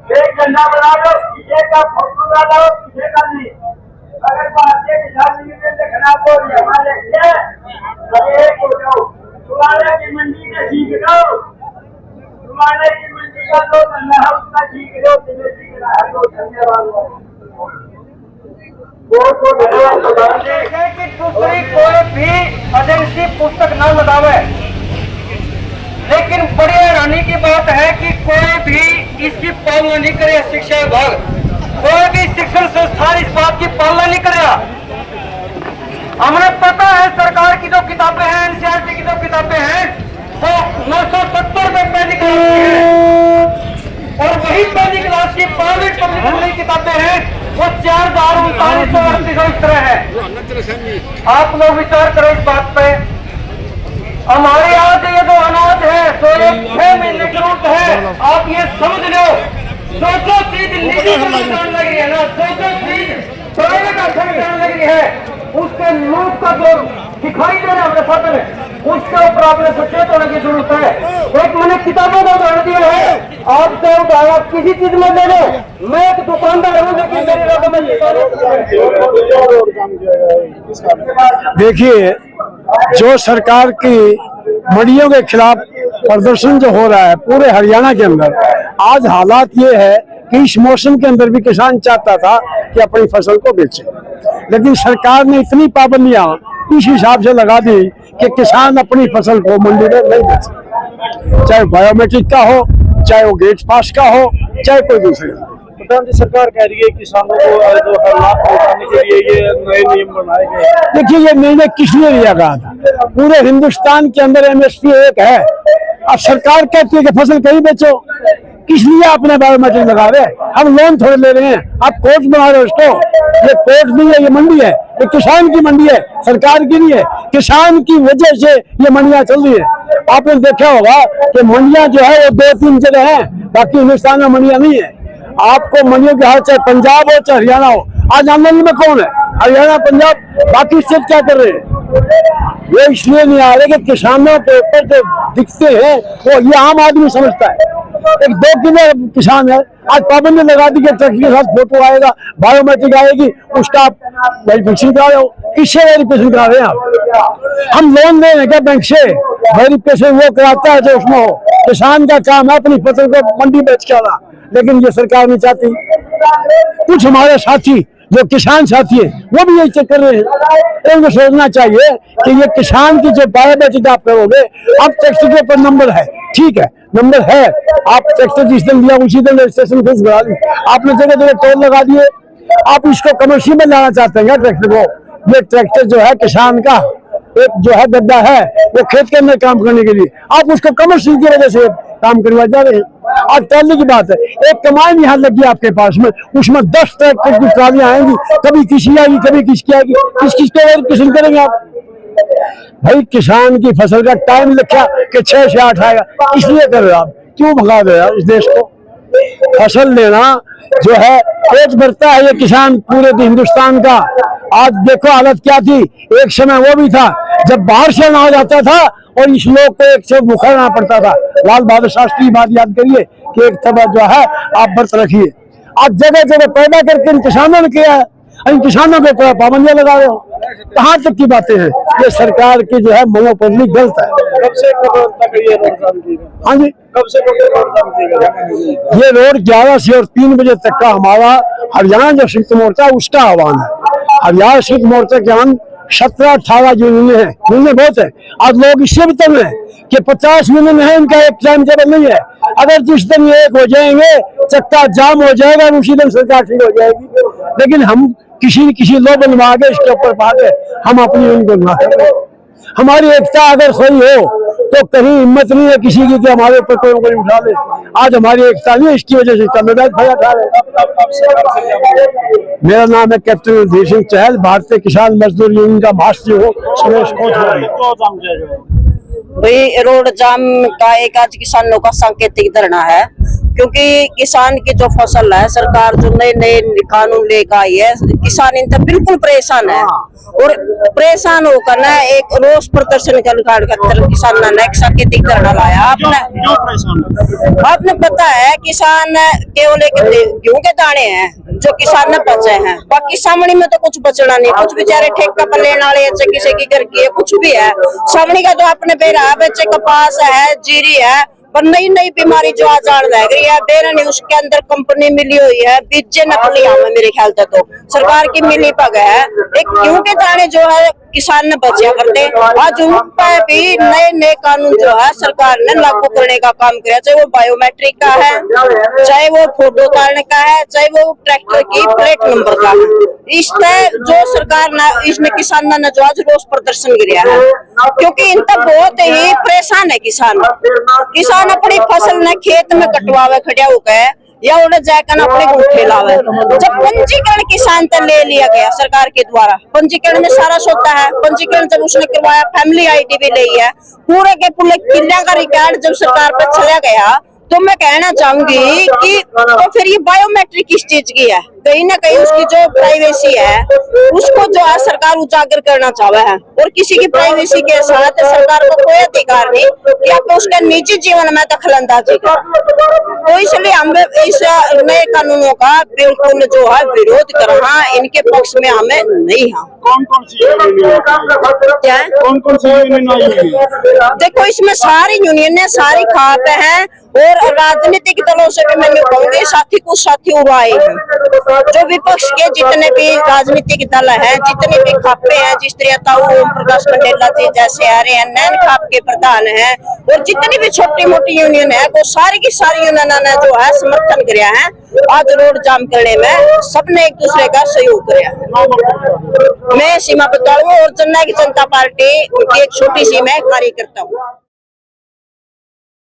एक झंडा बना लो, किसी का फोटो डालो, किसी का नहीं। अगर भारतीय किसान यूनियन से खिलाफ हो हमारे एक हो जाओ, तुम्हारे की मंडी में सीख लो, तुम्हारे की मंडी का जो धंधा है उसका सीख लो, तुम्हें सीखना है तो धन्यवाद। देखें कि दूसरी कोई भी एजेंसी पुस्तक न लगावे, लेकिन बड़ी हैरानी की बात है कि कोई भी इसकी पालना नहीं करे। शिक्षा विभाग कोई भी शिक्षण संस्थान इस बात की पालना नहीं करेगा। हमें पता है सरकार की जो किताबें हैं, एनसीईआरटी की जो किताबें हैं वो 970 में पहली क्लास की है, और वही पहली क्लास की प्राइवेट पब्लिक किताबें हैं वो 4,3938 इस तरह है। आप लोग विचार करो इस बात पे। हमारे आज ये जो अनाज है तो ये 6 महीने की जरूरत है। आप ये समझ लो, जो चीज निजी संगठन लग रही है ना, जो चीज प्राइवेट संगठन लग रही है, उसके लोग का जो दिखाई दे रहा है अपने साथ में, उसके ऊपर आपने सचेत होने की जरूरत है। एक मैंने किताबों का उदाहरण दिया है, आपसे उदाहरण किसी चीज में ले लो। मैं एक दुकानदार हूँ, लेकिन मेरी देखिए, जो सरकार की मंडियों के खिलाफ प्रदर्शन जो हो रहा है पूरे हरियाणा के अंदर, आज हालात ये है कि इस मौसम के अंदर भी किसान चाहता था कि अपनी फसल को बेचे, लेकिन सरकार ने इतनी पाबंदियां इस हिसाब से लगा दी कि किसान अपनी फसल को मंडी में नहीं बेच सकते, चाहे बायोमेट्रिक का हो, चाहे वो गेट पास का हो, चाहे कोई दूसरे। प्रधान जी, सरकार कह रही है किसानों को जो हालात पहुंचाने के लिए ये नए नियम बनाए गए। देखिए, ये निर्णय किसने लिया कहा था? पूरे हिंदुस्तान के अंदर एमएसपी एक है। अब सरकार कहती है कि फसल कहीं बेचो, किस लिए आपने बायोमेट्रिक लगा रहे? हम लोन थोड़े ले रहे हैं, आप कोर्ट बना रहे हो उसको। ये कोर्ट नहीं है, ये मंडी है, ये किसान की मंडी है, सरकार की नहीं है। किसान की वजह से ये मंडियां चल रही है। आपने देखा होगा कि मंडियां जो है वो 2-3 जगह है, बाकी हिंदुस्तान में मंडियां नहीं है। आपको मंडियों के हाथ, चाहे पंजाब हो चाहे हरियाणा हो, आज आंदोलन में कौन है? हरियाणा, पंजाब, बाकी स्टेट क्या कर रहे हैं? ये इसलिए नहीं आ रहे कि किसानों के ऊपर जो दिखते हैं वो ये आम आदमी समझता है। एक 2 किलो किसान है, आज पाबंदी लगा दी कि ट्रैक्टर के साथ फोटो आएगा, बायोमेट्रिक आएगी, उसका आप वेरिफिकेशन करा रहे हो। किससे वेरिफिकेशन करा रहे हैं आप? हम लोन ले रहे हैं क्या बैंक से? वेरिफिकेशन वो कराता है जो उसमें हो। किसान का काम है अपनी फसल को मंडी बेच के आना, लेकिन ये सरकार नहीं चाहती। कुछ हमारे साथी जो किसान साथी है वो भी यही चेक कर रहे हैं। इनको सोचना चाहिए कि ये किसान की जो बायोमेट्रिक आप करोगे, आप ट्रैक्टर के ऊपर नंबर है, ठीक है, नंबर है, आप ट्रैक्टर जिस दिन दिया उसी दिन रजिस्ट्रेशन फीस भरा दी, आपने जगह जगह टोल लगा दिए। आप इसको कमर्शियल में लाना चाहते हैं ट्रैक्टर को? ये ट्रैक्टर जो है किसान का एक जो है गड्ढा है, वो खेत के अंदर काम करने के लिए, आप उसको कमर्शियल की वजह से काम करवा जा रहे हैं। आज ट्रॉली की बात है, एक कमाई यहाँ लगी आपके पास में, उसमें 10 ट्रैक्टर की ट्रॉलियां आएंगी, कभी किसी आएगी, कभी किसकी आएगी, किसको वेरिफिकेशन करेंगे आप? भाई, किसान की फसल का टाइम लिखा कि 6 से 8 आएगा, इसलिए कर रहे हो आप? क्यों भगा रहे हो इस देश को? फसल लेना जो है, पेट भरता है ये किसान पूरे हिंदुस्तान का। आज देखो हालत क्या थी, एक समय वो भी था जब बाहर से अनाज आता था और इस लोग को एक से मुखरना पड़ता था। लाल बहादुर शास्त्री की बात याद करिए कि एक तबा जो है आप व्रत रखिए। आज जगह जगह पैदा करके इन किसानों ने किया है, इन किसानों के ऊपर पाबंदियां लगा रहे हो। कहाँ तक की बातें हैं? ये सरकार की जो है मनोपल्ली गलत है। कब से कब तक ये रोड जाम किया? हाँ जी, कब से कब तक रोड जाम किया? ये रोड 11 से और 3 बजे तक का हमारा हरियाणा जो संयुक्त मोर्चा उसका आह्वान है। हरियाणा संयुक्त मोर्चा के हम 17-18 यूनियन है, यूनियन बहुत है। आज लोग इससे भी तंग है कि 50 यूनियन है, इनका एक टाइम टेबल नहीं है। अगर जिस दिन ये एक हो जाएंगे, चक्का जाम हो जाएगा और उसी दिन सरकार ठीक हो जाएगी। लेकिन हम किसी लो बनवा के इसके ऊपर पा के हम अपनी यूनियन को बना सकते। हमारी एकता अगर कोई हो तो कहीं हिम्मत नहीं है किसी की कि हमारे ऊपर कोई ऊँगली उठा ले। आज हमारी एकता नहीं है, इसकी वजह से कमेदार भया उठा रहे। मेरा नाम है कैप्टन रणधीर सिंह चहल, भारतीय किसान मजदूर यूनियन का महासचिव हूँ। सुरेश कोतवाल। भाई रोड जाम का एक आज किसानों का सांकेतिक धरना है, क्योंकि किसान की जो फसल है, सरकार जो नए नए कानून लेकर आई है, किसान इन तक बिल्कुल परेशान है। और परेशान होकर ना एक रोष प्रदर्शन कर किसान ने एक सांकेतिक धरना लाया। आपने पता है किसान केवल एक गेहूं के दाने हैं जो किसान ने बचे हैं, बाकी सामने में तो कुछ बचना नहीं। कुछ बेचारे ठेका पर लेने वाले किसी की घर की है, कुछ भी है। सामने का जो अपने बेरा बच्चे कपास है, जीरी है, पर नई नई बीमारी जो आजाद लग रही है, बेरनी उसके अंदर कंपनी मिली हुई है, बीजे नकली आम है। मेरे ख्याल से तो सरकार की मिली पग है। एक गेहूं के दाने जो है किसान ने बचा करते, आज उन पर भी नए नए कानून जो है सरकार ने लागू करने का काम किया, चाहे वो बायोमेट्रिक का है, चाहे वो फोटो उतारने का है, चाहे वो ट्रैक्टर की प्लेट नंबर का है। इस तरह जो सरकार ने इसमें किसान ने जो आज रोष प्रदर्शन किया है, क्योंकि इन तक बहुत ही परेशान है किसान अपनी फसल ने खेत में कटवावे खड़िया होकर या उन्हें जाकर अपने गुंठे लावे। जब पंजीकरण किसान तक ले लिया गया सरकार के द्वारा, पंजीकरण में सारा सोता है। पंजीकरण जब उसने करवाया, फैमिली आईडी भी ली है, पूरे के पूरे किले का रिकॉर्ड जब सरकार पर चला गया, तो मैं कहना चाहूंगी कि तो फिर ये बायोमेट्रिक किस चीज की है? कहीं ना कहीं उसकी जो प्राइवेसी है उसको जो है सरकार उजागर करना चाहे है। और किसी की प्राइवेसी के साथ सरकार को कोई अधिकार नहीं कि आप उसके निजी जीवन में दखल अंदाजी करें। तो इसलिए हम इस नए कानूनों का बिल्कुल जो है विरोध कर रहा है, इनके पक्ष में हमें नहीं। हाँ, कौन कौन सी क्या कौन कौन सी यूनियन आई है? देखो, इसमें सारी यूनियन सारी खाते हैं और राजनीतिक दलों से भी मैंने कहूंगी साथी कुछ साथी उड़ाए हैं। जो विपक्ष के जितने भी राजनीतिक दल हैं, जितने भी खापे हैं, जिस तरह ओम प्रकाश मंडेला जी जैसे आ रहे हैं, नैन खाप के प्रधान हैं, और जितनी भी छोटी मोटी यूनियन है, वो सारी की सारी यूनियन ने जो है समर्थन किया है। आज रोड जाम करने में सबने एक दूसरे का सहयोग किया। मैं सीमा बत्तालू और जनता की जनता पार्टी की एक छोटी सी मैं कार्यकर्ता हूँ।